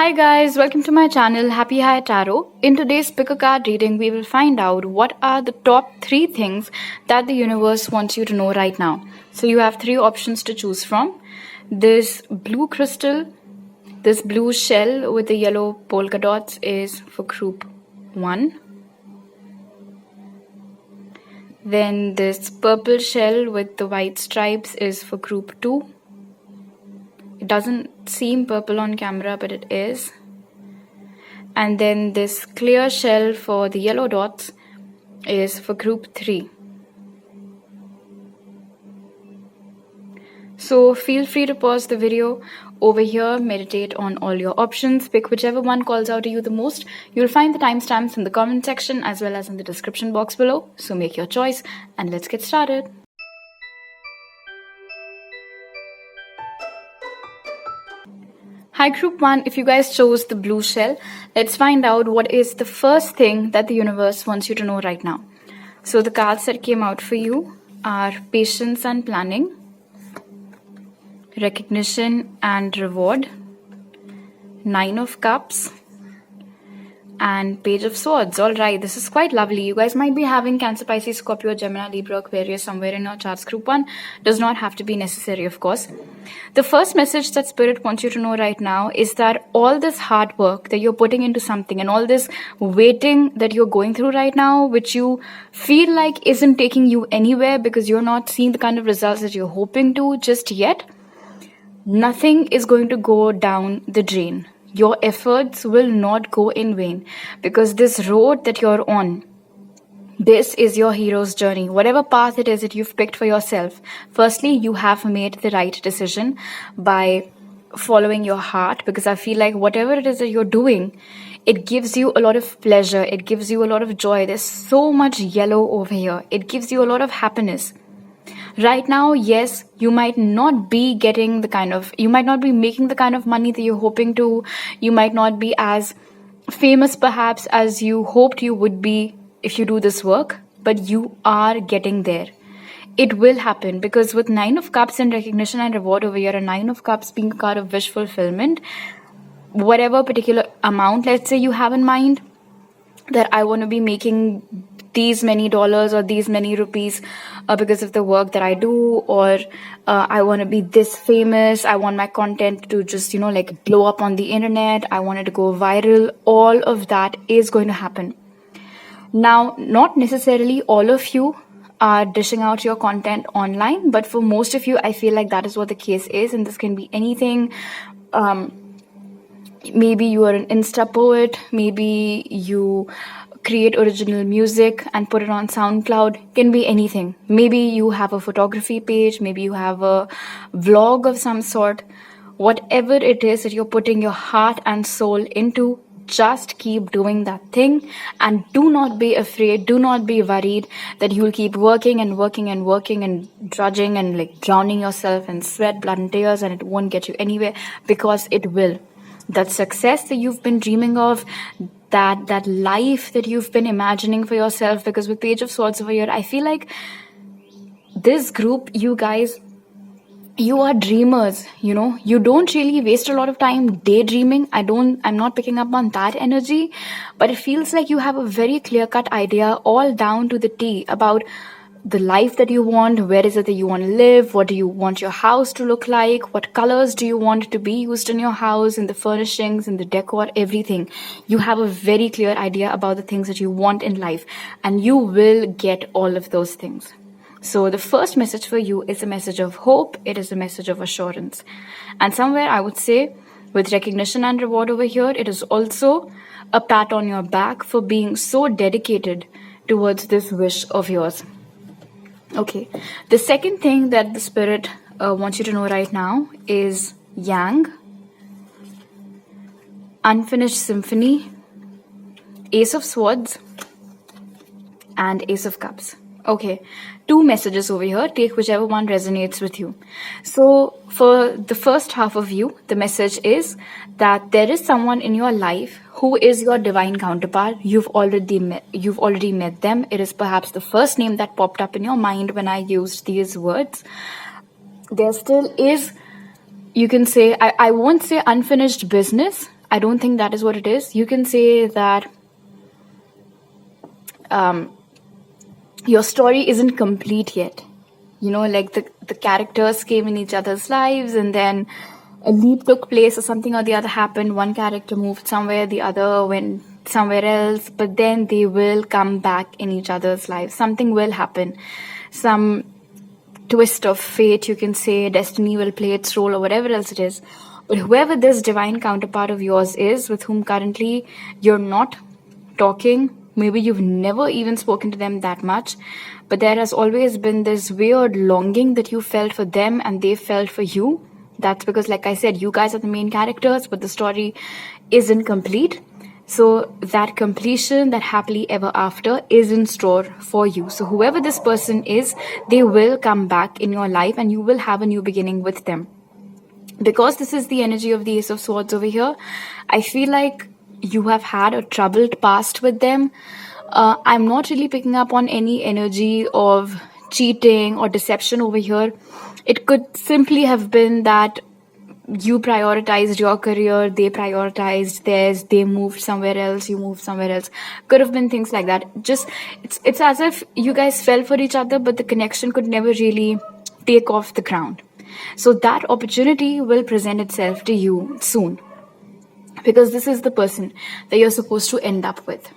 Hi guys, welcome to my channel Happy High Tarot. In today's pick a card reading, we will find out what are the top 3 things that the universe wants you to know right now. So you have 3 options to choose from. This blue crystal, this blue shell with the yellow polka dots is for group 1. Then this purple shell with the white stripes is for group 2. It doesn't seem purple on camera, but it is. And then this clear shell for the yellow dots is for group 3. So feel free to pause the video over here, meditate on all your options, pick whichever one calls out to you the most. You'll find the timestamps in the comment section as well as in the description box below. So make your choice and let's get started. Hi group 1, if you guys chose the blue shell, let's find out what is the first thing that the universe wants you to know right now. So the cards that came out for you are patience and planning, recognition and reward, 9 of cups, and page of swords. Alright, this is quite lovely. You guys might be having Cancer, Pisces, Scorpio, Gemini, Libra, Aquarius somewhere in your charts. Group 1 does not have to be necessary, of course. The first message that Spirit wants you to know right now is that all this hard work that you're putting into something and all this waiting that you're going through right now, which you feel like isn't taking you anywhere because you're not seeing the kind of results that you're hoping to just yet, nothing is going to go down the drain. Your efforts will not go in vain because this road that you're on, this is your hero's journey. Whatever path it is that you've picked for yourself, firstly, you have made the right decision by following your heart, because I feel like whatever it is that you're doing, it gives you a lot of pleasure. It gives you a lot of joy. There's so much yellow over here. It gives you a lot of happiness. Right now, yes, you might not be making the kind of money that you're hoping to. You might not be as famous perhaps as you hoped you would be if you do this work, but you are getting there. It will happen because with 9 of cups and recognition and reward over here, and 9 of cups being a card of wish fulfillment, whatever particular amount, let's say you have in mind that I want to be making these many dollars or these many rupees because of the work that I do, or I want to be this famous, I want my content to just blow up on the internet, I want it to go viral. All of that is going to happen. Now, not necessarily all of you are dishing out your content online, but for most of you, I feel like that is what the case is, and this can be anything. Maybe you are an Insta poet, maybe you create original music and put it on SoundCloud, can be anything. Maybe you have a photography page, maybe you have a vlog of some sort. Whatever it is that you're putting your heart and soul into, just keep doing that thing and do not be afraid, do not be worried that you'll keep working and working and working and drudging and drowning yourself in sweat, blood and tears, and it won't get you anywhere, because it will. That success that you've been dreaming of, that life that you've been imagining for yourself, because with page of swords over here, I feel like this group, you guys, you are dreamers, you don't really waste a lot of time daydreaming. I'm not picking up on that energy, but it feels like you have a very clear-cut idea all down to the T about the life that you want. Where is it that you want to live? What do you want your house to look like? What colors do you want to be used in your house, in the furnishings, in the decor, everything? You have a very clear idea about the things that you want in life, and you will get all of those things. So the first message for you is a message of hope. It is a message of assurance. And somewhere I would say with recognition and reward over here, it is also a pat on your back for being so dedicated towards this wish of yours. Okay, the second thing that the Spirit wants you to know right now is Yang, Unfinished Symphony, Ace of Swords, and Ace of Cups. Okay, 2 messages over here. Take whichever one resonates with you. So for the first half of you, the message is that there is someone in your life who is your divine counterpart. You've already met them. It is perhaps the first name that popped up in your mind when I used these words. There still is, you can say, I won't say unfinished business. I don't think that is what it is. You can say that your story isn't complete yet. You know, like the characters came in each other's lives, and then a leap took place or something or the other happened. One character moved somewhere, the other went somewhere else, but then they will come back in each other's lives. Something will happen. Some twist of fate, you can say, destiny will play its role or whatever else it is. But whoever this divine counterpart of yours is, with whom currently you're not talking, maybe you've never even spoken to them that much, but there has always been this weird longing that you felt for them and they felt for you. That's because, like I said, you guys are the main characters, but the story isn't complete. So that completion, that happily ever after, is in store for you. So whoever this person is, they will come back in your life and you will have a new beginning with them. Because this is the energy of the Ace of Swords over here, I feel like you have had a troubled past with them. I'm not really picking up on any energy of cheating or deception over here. It could simply have been that you prioritized your career, they prioritized theirs, they moved somewhere else, you moved somewhere else. Could have been things like that. Just it's as if you guys fell for each other, but the connection could never really take off the ground. So that opportunity will present itself to you soon, because this is the person that you're supposed to end up with.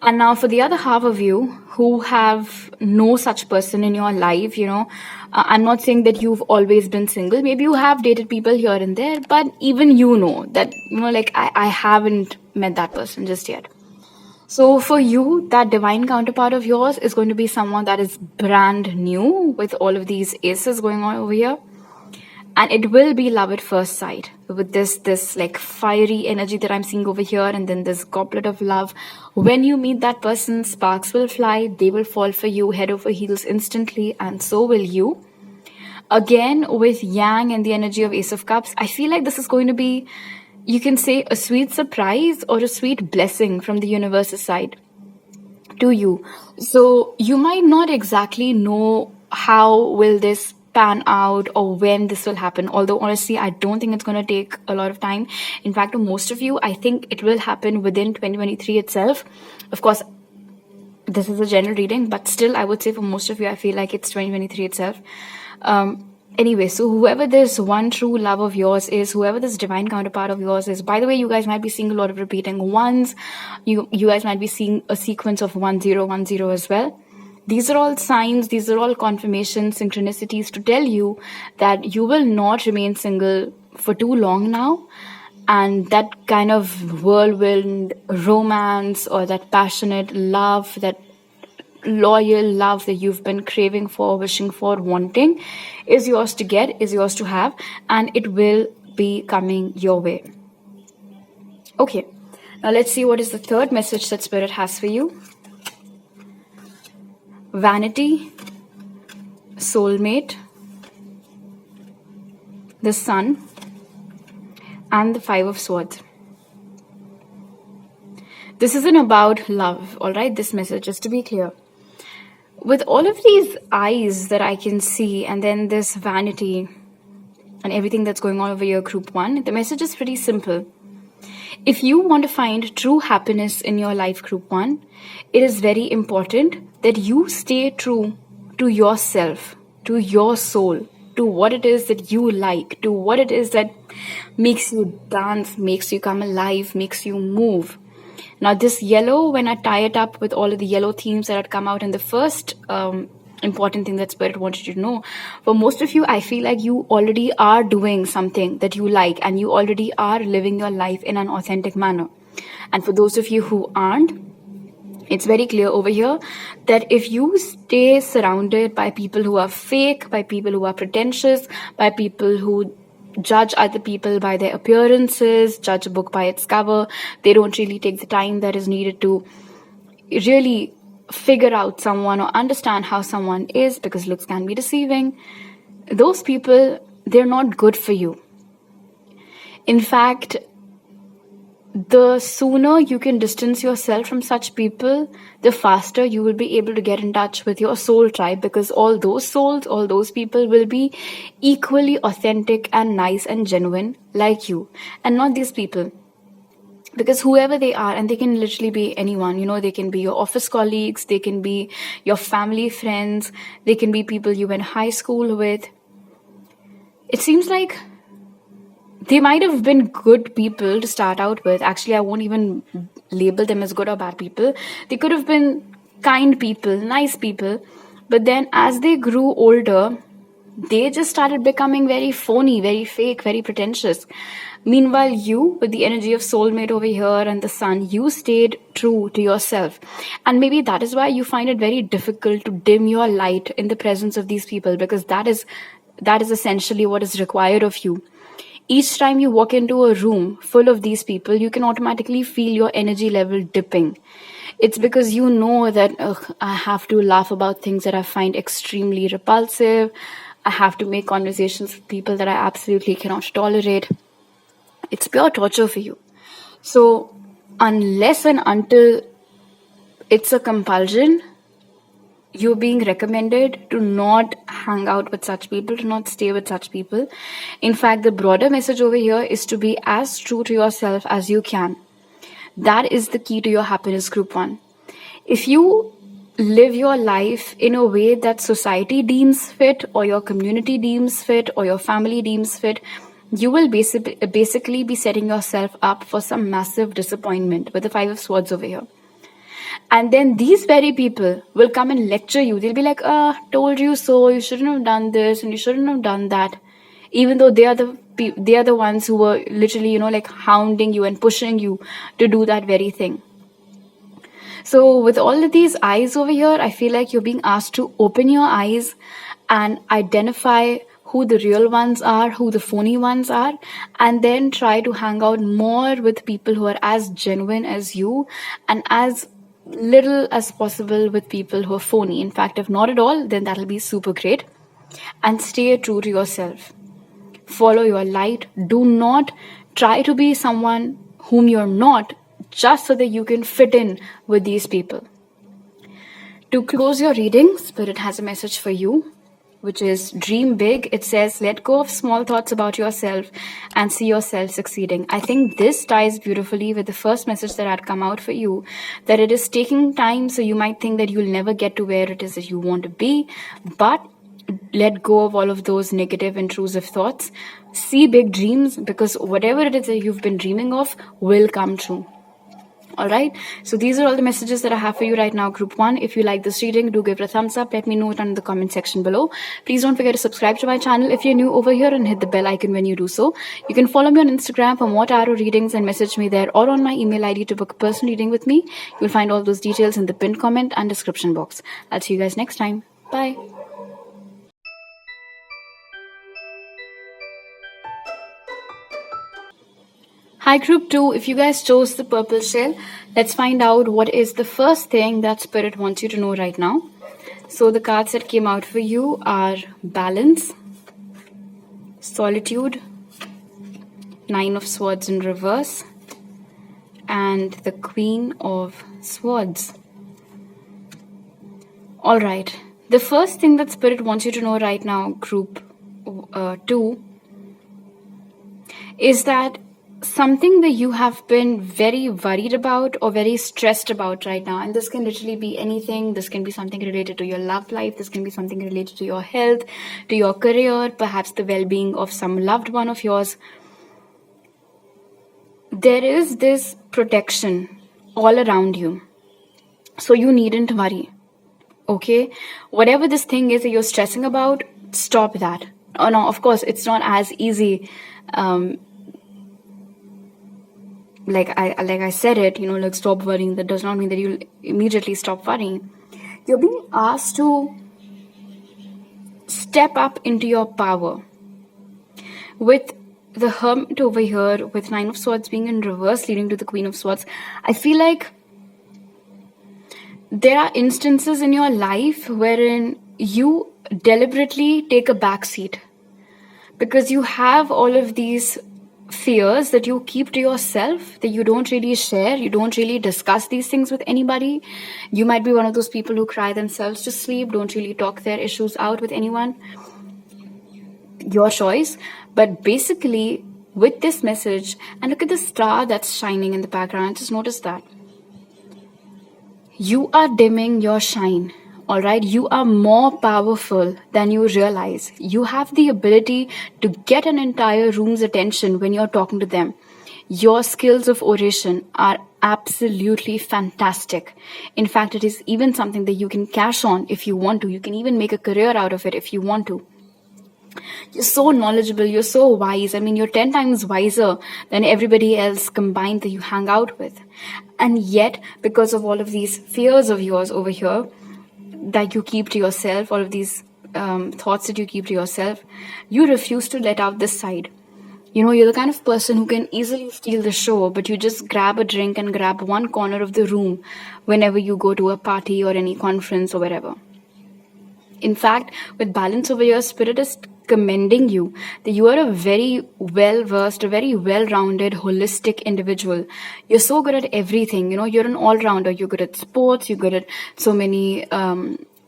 And now for the other half of you who have no such person in your life, you know, I'm not saying that you've always been single. Maybe you have dated people here and there, but even you know that, you know, like I haven't met that person just yet. So for you, that divine counterpart of yours is going to be someone that is brand new with all of these aces going on over here. And it will be love at first sight with this like fiery energy that I'm seeing over here, and then this goblet of love. When you meet that person, sparks will fly, they will fall for you head over heels instantly, and so will you. Again, with Yang and the energy of Ace of Cups, I feel like this is going to be, you can say, a sweet surprise or a sweet blessing from the universe's side to you. So you might not exactly know how will this pan out or when this will happen, although honestly I don't think it's going to take a lot of time. In fact, to most of you, I think it will happen within 2023 itself. Of course, this is a general reading, but still I would say for most of you, I feel like it's 2023 itself. Anyway, so whoever this one true love of yours is, whoever this divine counterpart of yours is, by the way, you guys might be seeing a lot of repeating ones. You guys might be seeing a sequence of 1010 as well. These are all signs, these are all confirmations, synchronicities to tell you that you will not remain single for too long now. And that kind of whirlwind romance or that passionate love, that loyal love that you've been craving for, wishing for, wanting, is yours to get, is yours to have, and it will be coming your way. Okay, now let's see what is the third message that Spirit has for you. Vanity, soulmate, the Sun, and the Five of Swords. This isn't about love, all right? This message, just to be clear. With all of these eyes that I can see, and then this vanity and everything that's going on over here, group one, the message is pretty simple. If you want to find true happiness in your life, group one, it is very important that you stay true to yourself, to your soul, to what it is that you like, to what it is that makes you dance, makes you come alive, makes you move. Now this yellow, when I tie it up with all of the yellow themes that had come out in the first important thing that Spirit wanted you to know, for most of you, I feel like you already are doing something that you like and you already are living your life in an authentic manner. And for those of you who aren't, it's very clear over here that if you stay surrounded by people who are fake, by people who are pretentious, by people who judge other people by their appearances, judge a book by its cover, they don't really take the time that is needed to really figure out someone or understand how someone is, because looks can be deceiving. Those people, they're not good for you. In fact, the sooner you can distance yourself from such people, the faster you will be able to get in touch with your soul tribe, because all those souls, all those people will be equally authentic and nice and genuine like you, and not these people. because whoever they are, and they can literally be anyone, they can be your office colleagues, they can be your family friends, they can be people you went high school with. It seems like they might have been good people to start out with. Actually, I won't even label them as good or bad people. They could have been kind people, nice people, but then as they grew older, they just started becoming very phony, very fake, very pretentious. Meanwhile, you, with the energy of soulmate over here and the sun, you stayed true to yourself. And maybe that is why you find it very difficult to dim your light in the presence of these people, because that is essentially what is required of you. Each time you walk into a room full of these people, you can automatically feel your energy level dipping. It's because you know that I have to laugh about things that I find extremely repulsive. I have to make conversations with people that I absolutely cannot tolerate. It's pure torture for you. So unless and until it's a compulsion, you're being recommended to not hang out with such people, to not stay with such people. In fact, the broader message over here is to be as true to yourself as you can. That is the key to your happiness, group 1. If you live your life in a way that society deems fit, or your community deems fit, or your family deems fit, you will basically be setting yourself up for some massive disappointment with the 5 of Swords over here. And then these very people will come and lecture you. They'll be like, told you so, you shouldn't have done this and you shouldn't have done that. Even though they are the ones who were literally, like hounding you and pushing you to do that very thing. So with all of these eyes over here, I feel like you're being asked to open your eyes and identify who the real ones are, who the phony ones are, and then try to hang out more with people who are as genuine as you, and as little as possible with people who are phony. In fact, if not at all, then that'll be super great. And stay true to yourself. Follow your light. Do not try to be someone whom you're not, just so that you can fit in with these people. To close your reading, Spirit has a message for you, which is dream big. It says, let go of small thoughts about yourself and see yourself succeeding. I think this ties beautifully with the first message that had come out for you, that it is taking time. So you might think that you'll never get to where it is that you want to be, but let go of all of those negative, intrusive thoughts. See big dreams, because whatever it is that you've been dreaming of will come true. All right, so these are all the messages that I have for you right now, group 1. If you like this reading, do give it a thumbs up. Let me know it in the comment section below. Please don't forget to subscribe to my channel if you're new over here, and hit the bell icon when you do so. You can follow me on Instagram for more tarot readings and message me there, or on my email ID to book a personal reading with me. You'll find all those details in the pinned comment and description box. I'll see you guys next time. Bye. Hi group 2, if you guys chose the purple shell, let's find out what is the first thing that Spirit wants you to know right now. So the cards that came out for you are Balance, Solitude, 9 of Swords in reverse, and the Queen of Swords. Alright, the first thing that Spirit wants you to know right now, group 2, is that something that you have been very worried about or very stressed about right now, and this can literally be anything. This can be something related to your love life, this can be something related to your health, to your career, perhaps the well-being of some loved one of yours. There is this protection all around you, so you needn't worry. Okay, whatever this thing is that you're stressing about, stop that. Oh no, of course it's not as easy like I said it, like stop worrying. That does not mean that you'll immediately stop worrying. You're being asked to step up into your power. With the Hermit over here, with 9 of Swords being in reverse, leading to the Queen of Swords, I feel like there are instances in your life wherein you deliberately take a back seat, because you have all of these fears that you keep to yourself, that you don't really share, you don't really discuss these things with anybody. You might be one of those people who cry themselves to sleep, don't really talk their issues out with anyone. Your choice. But basically, with this message, and look at the star that's shining in the background. Just notice that. You are dimming your shine. All right, you are more powerful than you realize. You have the ability to get an entire room's attention when you're talking to them. Your skills of oration are absolutely fantastic. In fact, it is even something that you can cash on if you want to. You can even make a career out of it if you want to. You're so knowledgeable, you're so wise. I mean, you're 10 times wiser than everybody else combined that you hang out with. And yet, because of all of these fears of yours over here that you keep to yourself, all of these thoughts that you keep to yourself, you refuse to let out this side. You know, you're the kind of person who can easily steal the show, but you just grab a drink and grab one corner of the room whenever you go to a party or any conference or wherever. In fact, with balance over here, Spirit is commending you that you are a very well-versed, a very well-rounded, holistic individual. You're so good at everything. You know, you're an all-rounder. You're good at sports. You're good at so many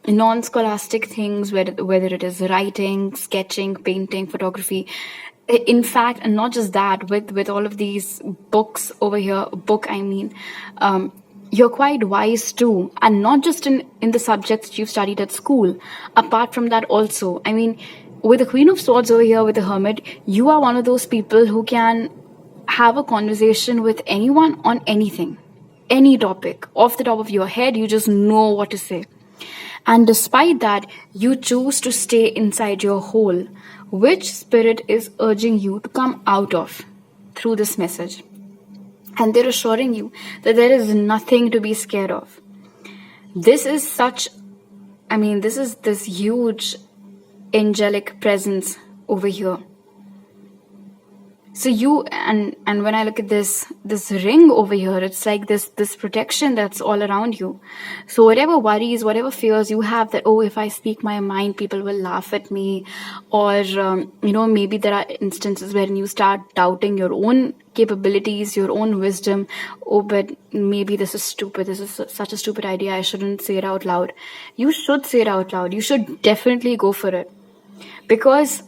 non-scholastic things, whether it is writing, sketching, painting, photography. In fact, and not just that, with all of these books over here, you're quite wise too, and not just in the subjects that you've studied at school. Apart from that also, I mean, with the Queen of Swords over here, with the Hermit, you are one of those people who can have a conversation with anyone on anything, any topic. Off the top of your head, you just know what to say. And despite that, you choose to stay inside your hole, which Spirit is urging you to come out of through this message. And they're assuring you that there is nothing to be scared of. This is this huge angelic presence over here. So you, and when I look at this ring over here, it's like this protection that's all around you. So whatever worries, whatever fears you have that, oh, if I speak my mind, people will laugh at me, or maybe there are instances wherein you start doubting your own capabilities, your own wisdom. Oh, but maybe this is stupid. This is such a stupid idea. I shouldn't say it out loud. You should say it out loud. You should definitely go for it. Because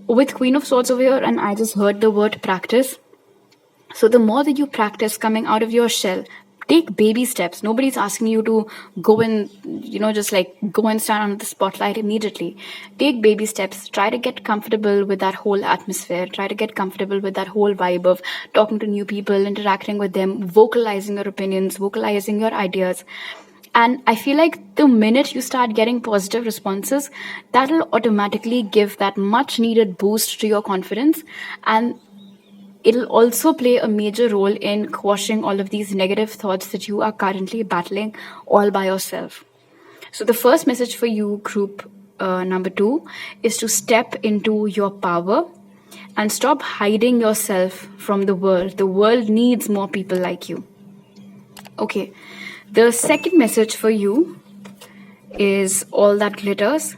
with Queen of Swords over here, and I just heard the word practice. So the more that you practice coming out of your shell, take baby steps. Nobody's asking you to go and, just like go and stand under the spotlight immediately. Take baby steps. Try to get comfortable with that whole atmosphere. Try to get comfortable with that whole vibe of talking to new people, interacting with them, vocalizing your opinions, vocalizing your ideas. And I feel like the minute you start getting positive responses, that'll automatically give that much needed boost to your confidence. And it'll also play a major role in quashing all of these negative thoughts that you are currently battling all by yourself. So the first message for you, group number 2, is to step into your power and stop hiding yourself from the world. The world needs more people like you. Okay. The second message for you is all that glitters.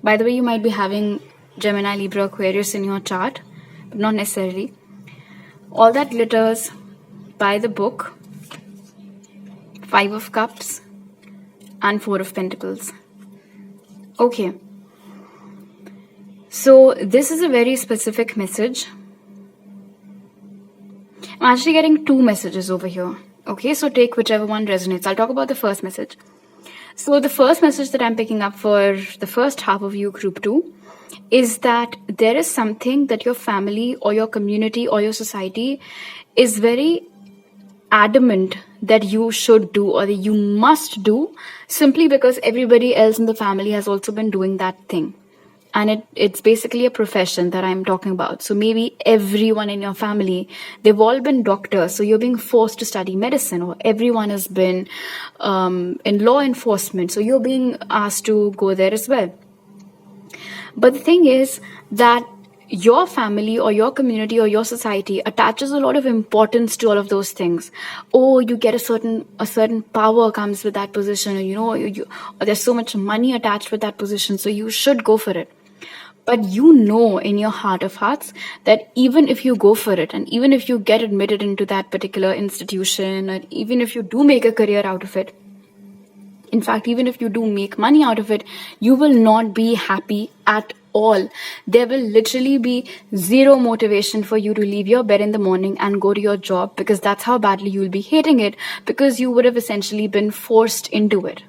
By the way, you might be having Gemini, Libra, Aquarius in your chart, but not necessarily. All that glitters by the book, 5 of Cups and 4 of Pentacles. Okay. So this is a very specific message. I'm actually getting 2 messages over here. Okay, so take whichever one resonates. I'll talk about the first message. So the first message that I'm picking up for the first half of you, group 2, is that there is something that your family or your community or your society is very adamant that you should do or that you must do, simply because everybody else in the family has also been doing that thing. And it's basically a profession that I'm talking about. So maybe everyone in your family, they've all been doctors. So you're being forced to study medicine, or everyone has been in law enforcement. So you're being asked to go there as well. But the thing is that your family or your community or your society attaches a lot of importance to all of those things. Oh, you get a certain power comes with that position, or or there's so much money attached with that position, so you should go for it. But you know in your heart of hearts that even if you go for it, and even if you get admitted into that particular institution, or even if you do make a career out of it, in fact, even if you do make money out of it, you will not be happy at all. There will literally be zero motivation for you to leave your bed in the morning and go to your job, because that's how badly you'll be hating it, because you would have essentially been forced into it.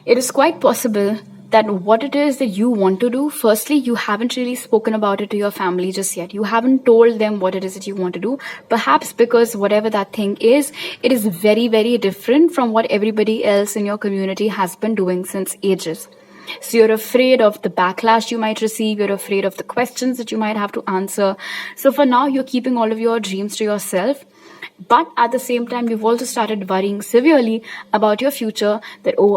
It is quite possible that what it is that you want to do, firstly, you haven't really spoken about it to your family just yet. You haven't told them what it is that you want to do. Perhaps because whatever that thing is, it is very, very different from what everybody else in your community has been doing since ages. So you're afraid of the backlash you might receive. You're afraid of the questions that you might have to answer. So for now, you're keeping all of your dreams to yourself. But at the same time, you've also started worrying severely about your future, that, oh,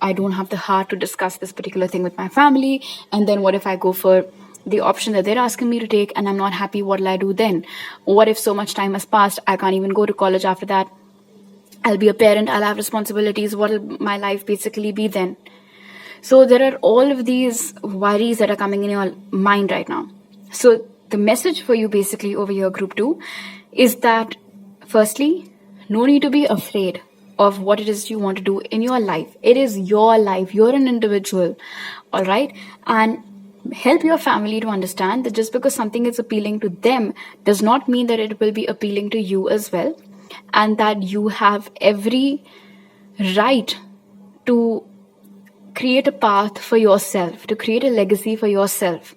I don't have the heart to discuss this particular thing with my family. And then what if I go for the option that they're asking me to take and I'm not happy? What'll I do then? What if so much time has passed? I can't even go to college after that. I'll be a parent. I'll have responsibilities. What'll my life basically be then? So there are all of these worries that are coming in your mind right now. So the message for you basically over here, group 2, is that firstly, no need to be afraid of what it is you want to do in your life. It is your life. You're an individual. All right. And help your family to understand that just because something is appealing to them does not mean that it will be appealing to you as well. And that you have every right to create a path for yourself, to create a legacy for yourself,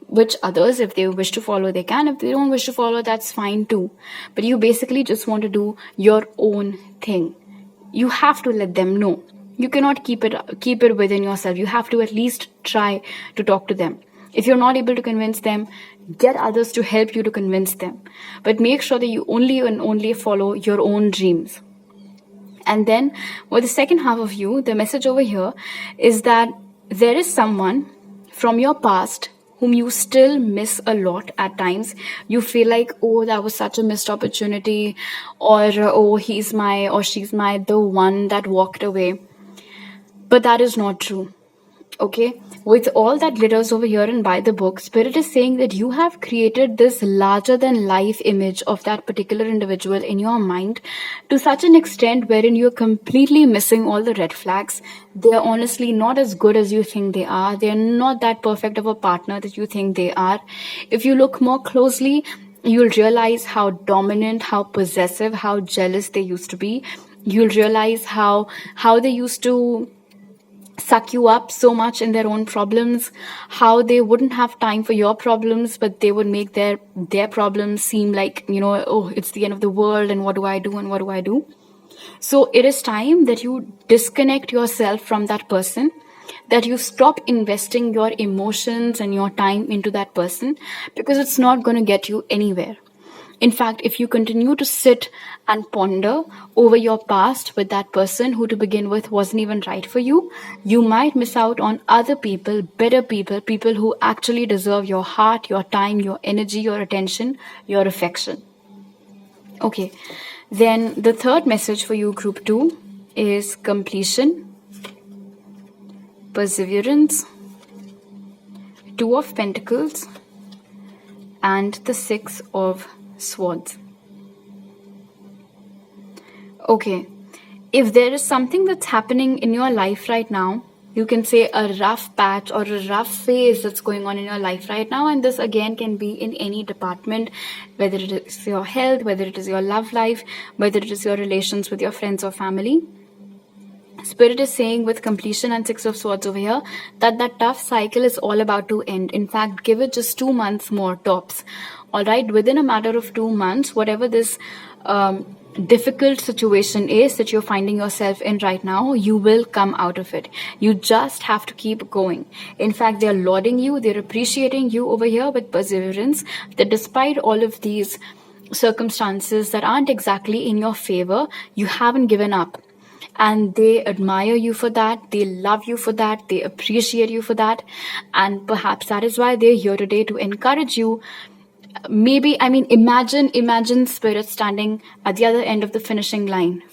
which others, if they wish to follow, they can. If they don't wish to follow, that's fine too. But you basically just want to do your own thing. You have to let them know. You cannot keep it within yourself. You have to at least try to talk to them. If you're not able to convince them, get others to help you to convince them. But make sure that you only follow your own dreams. And then with the second half of you, the message over here is that there is someone from your past whom you still miss a lot at times. You feel like, oh, that was such a missed opportunity, or oh, he's my or she's my the one that walked away. But that is not true. Okay, with all that glitters over here and by the book, Spirit is saying that you have created this larger than life image of that particular individual in your mind to such an extent wherein you're completely missing all the red flags. They're honestly not as good as you think they are. They're not that perfect of a partner that you think they are. If you look more closely, you'll realize how dominant, how possessive, how jealous they used to be. You'll realize how they used to suck you up so much in their own problems, how they wouldn't have time for your problems, but they would make their problems seem like, oh, it's the end of the world and what do I do? So it is time that you disconnect yourself from that person, that you stop investing your emotions and your time into that person, because it's not going to get you anywhere. In fact, if you continue to sit and ponder over your past with that person who to begin with wasn't even right for you, you might miss out on other people, better people, people who actually deserve your heart, your time, your energy, your attention, your affection. Okay, then the third message for you, group 2, is completion, perseverance, 2 of Pentacles, and the 6 of Swords. Okay, if there is something that's happening in your life right now, you can say a rough patch or a rough phase that's going on in your life right now, and this again can be in any department, whether it is your health, whether it is your love life, whether it is your relations with your friends or family. Spirit is saying with completion and 6 of Swords over here that tough cycle is all about to end. In fact, give it just 2 months more tops. All right, within a matter of 2 months, whatever this difficult situation is that you're finding yourself in right now, you will come out of it. You just have to keep going. In fact, they're lauding you, they're appreciating you over here with perseverance, that despite all of these circumstances that aren't exactly in your favor, you haven't given up. And they admire you for that, they love you for that, they appreciate you for that. And perhaps that is why they're here today, to encourage you. Maybe, imagine Spirit standing at the other end of the finish line,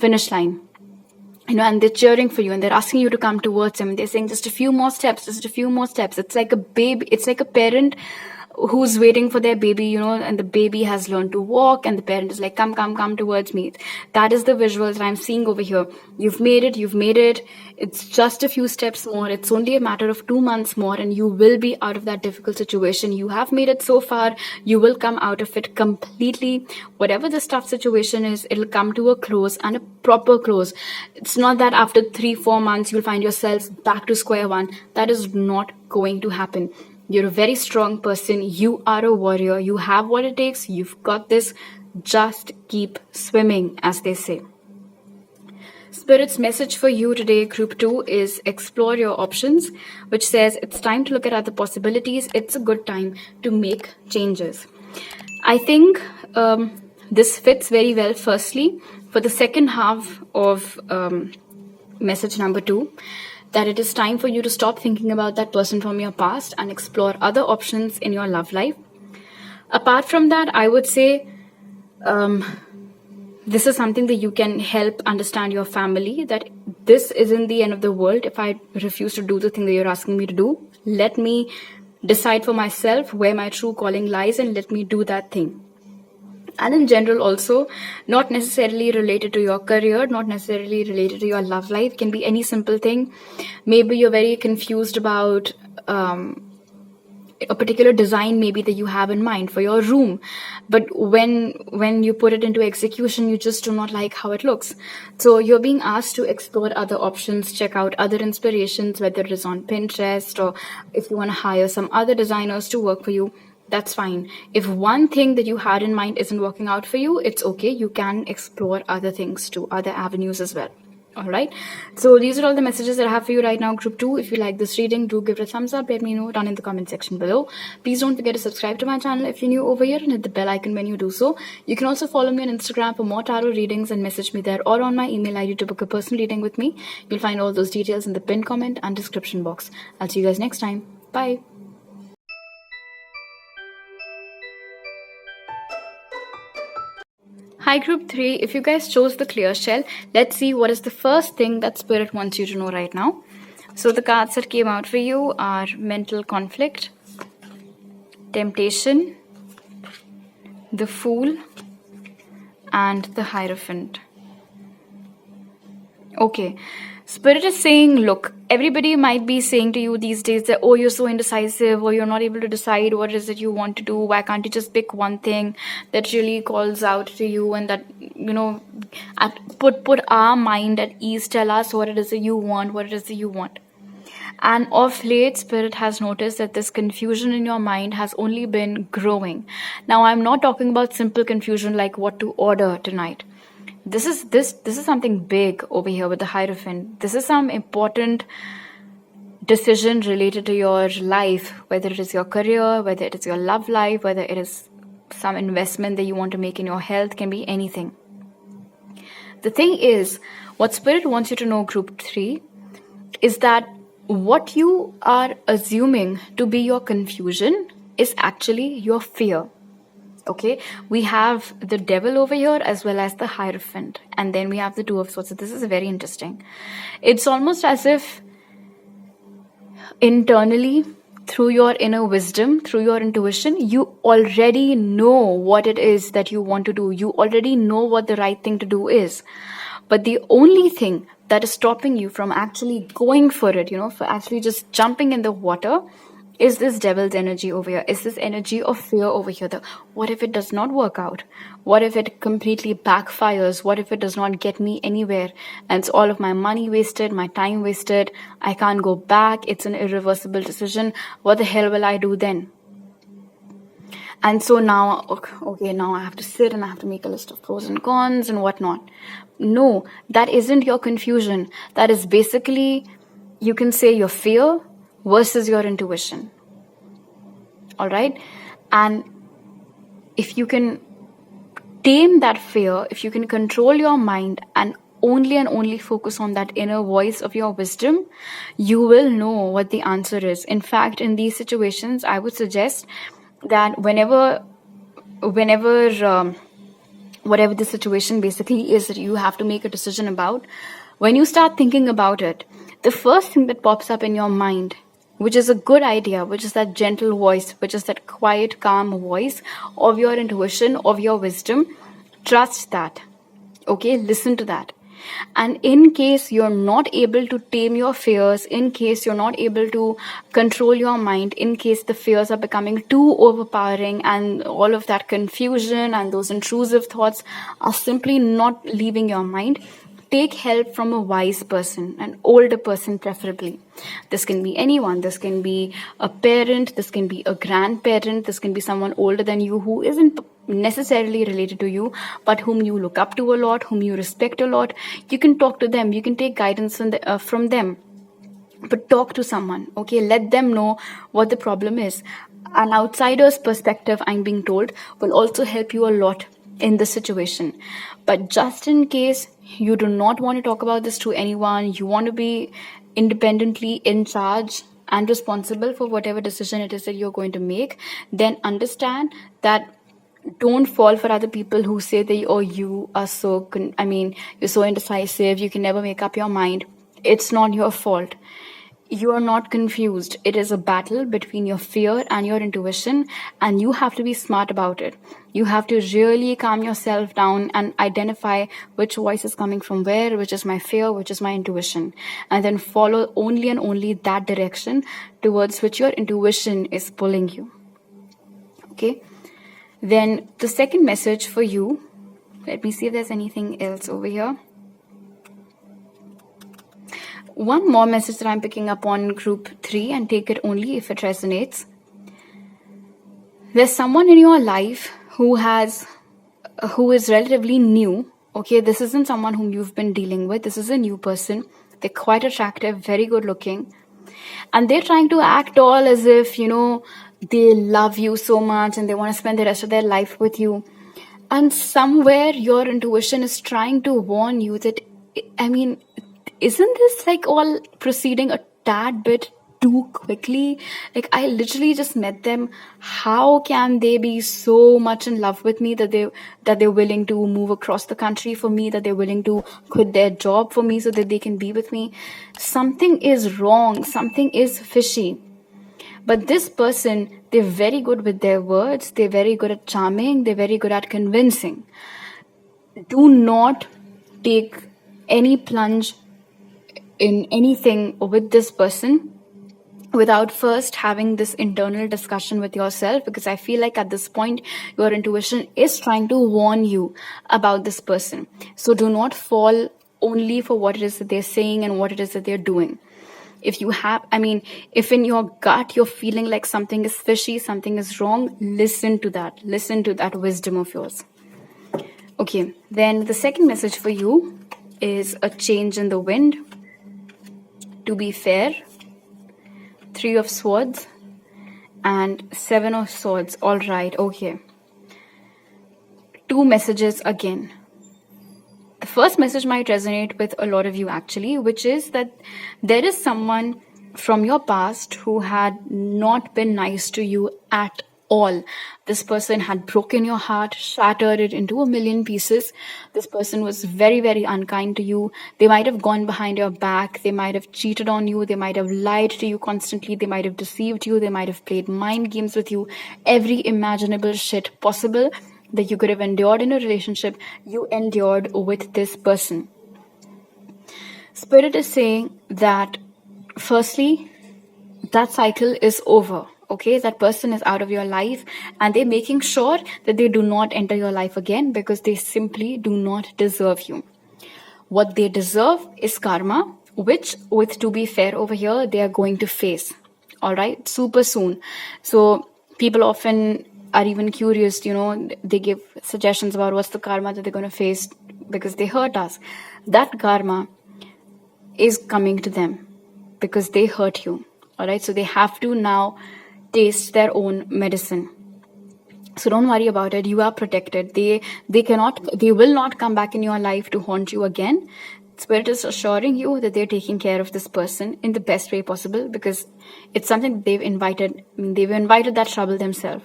and they're cheering for you and they're asking you to come towards them. They're saying just a few more steps, just a few more steps. It's like a baby, it's like a parent who's waiting for their baby, you know, and the baby has learned to walk and the parent is like, come, come, come towards me. That is the visuals that I'm seeing over here. You've made it. It's just a few steps more. It's only a matter of 2 months more and you will be out of that difficult situation. You have made it so far. You will come out of it completely. Whatever this tough situation is, it'll come to a close, and a proper close. It's not that after 3-4 months you'll find yourself back to square one. That is not going to happen. You're a very strong person. You are a warrior. You have what it takes. You've got this. Just keep swimming, as they say. Spirit's message for you today, Group 2, is explore your options, which says it's time to look at other possibilities. It's a good time to make changes. I think this fits very well, firstly, for the second half of message number 2, that it is time for you to stop thinking about that person from your past and explore other options in your love life. Apart from that, I would say this is something that you can help understand your family, that this isn't the end of the world. If I refuse to do the thing that you're asking me to do, let me decide for myself where my true calling lies and let me do that thing. And in general also, not necessarily related to your career, not necessarily related to your love life, can be any simple thing. Maybe you're very confused about a particular design maybe that you have in mind for your room, but when you put it into execution, you just do not like how it looks. So you're being asked to explore other options, check out other inspirations, whether it is on Pinterest or if you want to hire some other designers to work for you. That's fine. If one thing that you had in mind isn't working out for you, it's okay. You can explore other things too, other avenues as well. All right. So these are all the messages that I have for you right now, Group 2. If you like this reading, do give it a thumbs up. Let me know down in the comment section below. Please don't forget to subscribe to my channel if you're new over here and hit the bell icon when you do so. You can also follow me on Instagram for more tarot readings and message me there, or on my email ID to book a personal reading with me. You'll find all those details in the pinned comment and description box. I'll see you guys next time. Bye. Hi Group 3, if you guys chose the clear shell, let's see what is the first thing that Spirit wants you to know right now. So the cards that came out for you are mental conflict, temptation, the Fool, and the Hierophant. Okay, Spirit is saying, look, everybody might be saying to you these days that, oh, you're so indecisive, or you're not able to decide what it is that you want to do. Why can't you just pick one thing that really calls out to you and that, you know, put our mind at ease, tell us what it is that you want, what it is that you want. And of late, Spirit has noticed that this confusion in your mind has only been growing. Now, I'm not talking about simple confusion like what to order tonight. This is something big over here with the Hierophant. This is some important decision related to your life, whether it is your career, whether it is your love life, whether it is some investment that you want to make in your health, can be anything. The thing is, what Spirit wants you to know, Group 3, is that what you are assuming to be your confusion is actually your fear. Okay, we have the Devil over here as well as the Hierophant, and then we have the Two of Swords. So this is very interesting. It's almost as if internally, through your inner wisdom, through your intuition, you already know what it is that you want to do. You already know what the right thing to do is. But the only thing that is stopping you from actually going for it, you know, for actually just jumping in the water, is this Devil's energy over here, is this energy of fear over here. What if it does not work out? What if it completely backfires? What if it does not get me anywhere? And it's all of my money wasted, my time wasted. I can't go back. It's an irreversible decision. What the hell will I do then? And so now, okay, now I have to sit and I have to make a list of pros and cons and whatnot. No, that isn't your confusion. That is basically, you can say, your fear versus your intuition. All right? And if you can tame that fear, if you can control your mind and only focus on that inner voice of your wisdom, you will know what the answer is. In fact, in these situations, I would suggest that whenever whatever the situation basically is that you have to make a decision about, when you start thinking about it, the first thing that pops up in your mind which is a good idea, which is that gentle voice, which is that quiet, calm voice of your intuition, of your wisdom. Trust that. Okay, listen to that. And in case you're not able to tame your fears, in case you're not able to control your mind, in case the fears are becoming too overpowering and all of that confusion and those intrusive thoughts are simply not leaving your mind, take help from a wise person, an older person preferably. This can be anyone. This can be a parent, this can be a grandparent, this can be someone older than you who isn't necessarily related to you, but whom you look up to a lot, whom you respect a lot. You can talk to them, you can take guidance from them, but talk to someone. Okay, let them know what the problem is. An outsider's perspective, I'm being told, will also help you a lot in this situation. But just in case you do not want to talk about this to anyone, you want to be independently in charge and responsible for whatever decision it is that you're going to make, then understand that don't fall for other people who say that, oh, you are so, you're so indecisive, you can never make up your mind. It's not your fault. You are not confused. It is a battle between your fear and your intuition, and you have to be smart about it. You have to really calm yourself down and identify which voice is coming from where, which is my fear, which is my intuition, and then follow only and only that direction towards which your intuition is pulling you. Okay? Then the second message for you, let me see if there's anything else over here. One more message that I'm picking up on group 3, and take it only if it resonates. There's someone in your life who is relatively new. Okay, this isn't someone whom you've been dealing with. This is a new person. They're quite attractive, very good looking. And they're trying to act all as if, they love you so much and they want to spend the rest of their life with you. And somewhere your intuition is trying to warn you that, isn't this like all proceeding a tad bit too quickly? Like, I literally just met them. How can they be so much in love with me that they're willing to move across the country for me, that they're willing to quit their job for me so that they can be with me? Something is wrong. Something is fishy. But this person, they're very good with their words. They're very good at charming. They're very good at convincing. Do not take any plunge in anything with this person without first having this internal discussion with yourself, because I feel like at this point, your intuition is trying to warn you about this person. So do not fall only for what it is that they're saying and what it is that they're doing. If in your gut, you're feeling like something is fishy, something is wrong, listen to that. Listen to that wisdom of yours. Okay, then the second message for you is a change in the wind. To be fair, 3 of Swords and 7 of Swords. All right, okay. 2 messages again. The first message might resonate with a lot of you actually, which is that there is someone from your past who had not been nice to you at all. This person had broken your heart, shattered it into a million pieces. This person was very, very unkind to you. They might have gone behind your back. They might have cheated on you. They might have lied to you constantly. They might have deceived you. They might have played mind games with you. Every imaginable shit possible that you could have endured in a relationship, you endured with this person. Spirit is saying that, firstly, that cycle is over. Okay, that person is out of your life, and they're making sure that they do not enter your life again because they simply do not deserve you. What they deserve is karma, which, with to be fair over here, they are going to face. All right, super soon. So people often are even curious, they give suggestions about what's the karma that they're going to face because they hurt us. That karma is coming to them because they hurt you. All right, so they have to now taste their own medicine. So don't worry about it. You are protected. They will not come back in your life to haunt you again. Spirit is assuring you that they're taking care of this person in the best way possible because it's something that they've invited that trouble themselves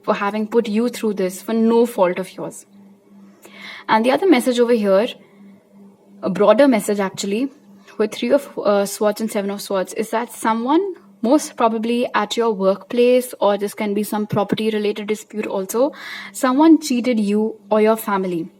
for having put you through this for no fault of yours. And the other message over here, a broader message actually, with 3 of Swords and 7 of Swords, is that someone most probably at your workplace, or this can be some property related dispute also. Someone cheated you or your family.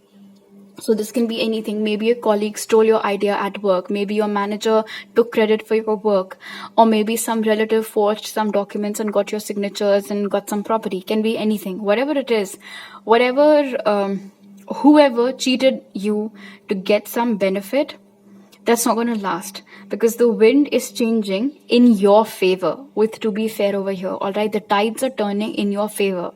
So this can be anything. Maybe a colleague stole your idea at work. Maybe your manager took credit for your work. Or maybe some relative forged some documents and got your signatures and got some property. Can be anything. Whatever it is, whoever cheated you to get some benefit, that's not going to last, because the wind is changing in your favor with to be fair over here. All right, the tides are turning in your favor.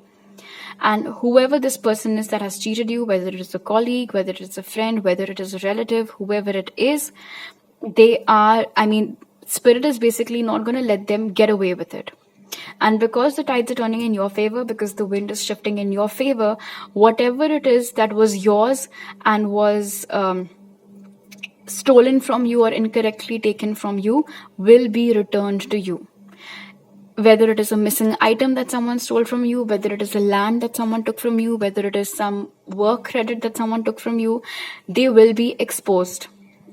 And whoever this person is that has cheated you, whether it is a colleague, whether it is a friend, whether it is a relative, whoever it is, Spirit is basically not going to let them get away with it. And because the tides are turning in your favor, because the wind is shifting in your favor, whatever it is that was yours and was stolen from you or incorrectly taken from you will be returned to you. Whether it is a missing item that someone stole from you, whether it is a land that someone took from you, whether it is some work credit that someone took from you, they will be exposed.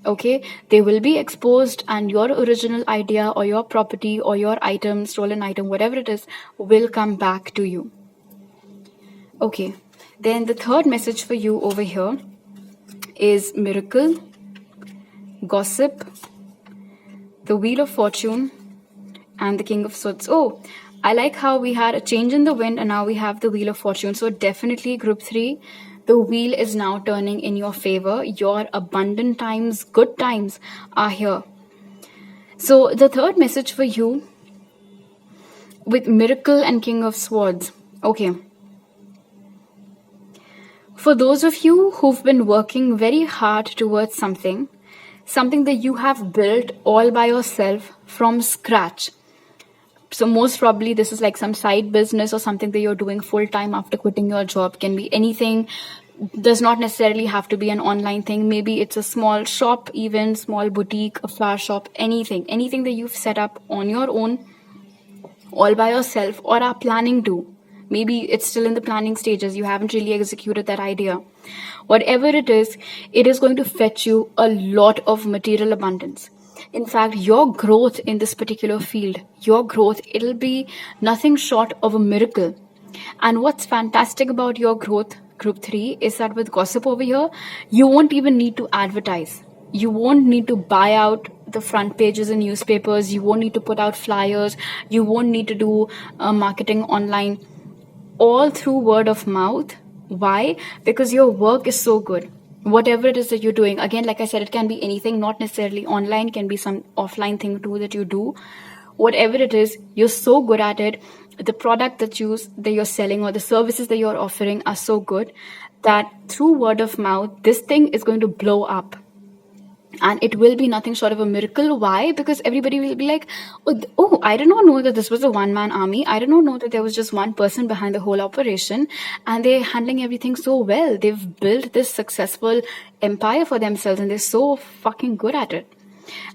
Okay, they will be exposed, and your original idea or your property or your item, stolen item, whatever it is, will come back to you. Okay, then the third message for you over here is miracle, gossip, the Wheel of Fortune, and the King of Swords. Oh, I like how we had a change in the wind and now we have the Wheel of Fortune. So definitely group 3, the wheel is now turning in your favor. Your abundant times, good times are here. So the third message for you with miracle and King of Swords. Okay. For those of you who've been working very hard towards something that you have built all by yourself from scratch. So most probably this is like some side business or something that you're doing full time after quitting your job. Can be anything. Does not necessarily have to be an online thing. Maybe it's a small shop, even small boutique, a flower shop, anything that you've set up on your own, all by yourself, or are planning to. Maybe it's still in the planning stages. You haven't really executed that idea. Whatever it is going to fetch you a lot of material abundance. In fact, your growth in this particular field, it'll be nothing short of a miracle. And what's fantastic about your growth, group 3, is that with gossip over here, you won't even need to advertise. You won't need to buy out the front pages in newspapers. You won't need to put out flyers. You won't need to do marketing online. All through word of mouth. Why? Because your work is so good. Whatever it is that you're doing, again, like I said, it can be anything, not necessarily online, can be some offline thing too that you do. Whatever it is, you're so good at it. The product that you're selling or the services that you're offering are so good that through word of mouth, this thing is going to blow up. And it will be nothing short of a miracle. Why? Because everybody will be like, oh, I did not know that this was a one-man army. I did not know that there was just one person behind the whole operation. And they're handling everything so well. They've built this successful empire for themselves and they're so fucking good at it.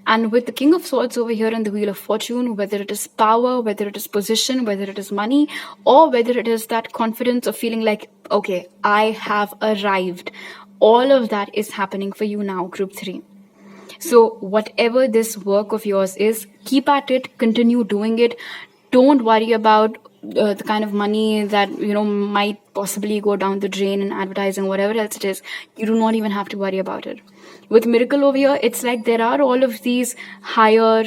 And with the King of Swords over here and the Wheel of Fortune, whether it is power, whether it is position, whether it is money, or whether it is that confidence of feeling like, okay, I have arrived. All of that is happening for you now, group 3. So whatever this work of yours is, keep at it, continue doing it. Don't worry about the kind of money that, might possibly go down the drain in advertising, whatever else it is. You do not even have to worry about it. With miracle over here, it's like there are all of these higher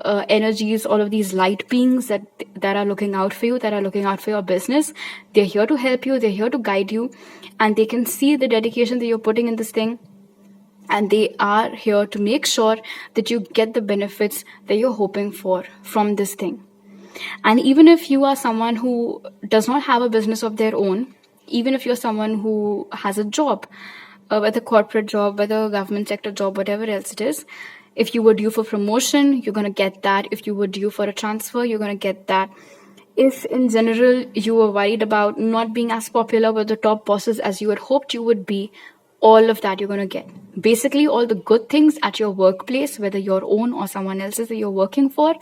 energies, all of these light beings that are looking out for you, that are looking out for your business. They're here to help you. They're here to guide you. And they can see the dedication that you're putting in this thing. And they are here to make sure that you get the benefits that you're hoping for from this thing. And even if you are someone who does not have a business of their own, even if you're someone who has a job, whether corporate job, whether government sector job, whatever else it is, if you were due for promotion, you're going to get that. If you were due for a transfer, you're going to get that. If in general you were worried about not being as popular with the top bosses as you had hoped you would be, all of that you're going to get. Basically, all the good things at your workplace, whether your own or someone else's that you're working for,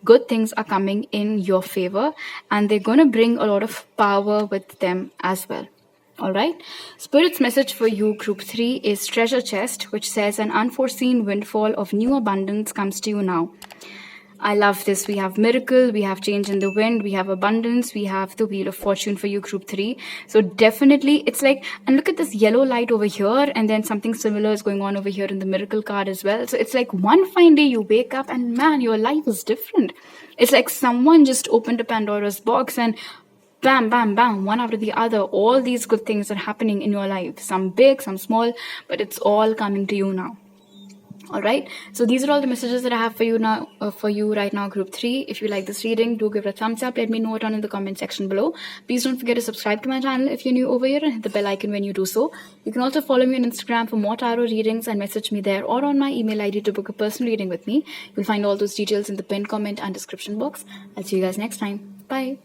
good things are coming in your favor and they're going to bring a lot of power with them as well. All right. Spirit's message for you, group 3, is treasure chest, which says an unforeseen windfall of new abundance comes to you now. I love this. We have miracle, we have change in the wind, we have abundance, we have the wheel of fortune for you, group 3. So definitely it's like, and look at this yellow light over here, and then something similar is going on over here in the miracle card as well. So it's like one fine day you wake up and man, your life is different. It's like someone just opened a Pandora's box and bam, bam, bam, one after the other, all these good things are happening in your life. Some big, some small, but it's all coming to you now. All right, so these are all the messages that I have for you now, right now, group 3. If you like this reading, do give it a thumbs up. Let me know it down in the comment section below. Please don't forget to subscribe to my channel if you're new over here, and hit the bell icon when you do so. You can also follow me on Instagram for more tarot readings and message me there, or on my email ID to book a personal reading with me. You'll find all those details in the pinned comment and description box. I'll see you guys next time. Bye.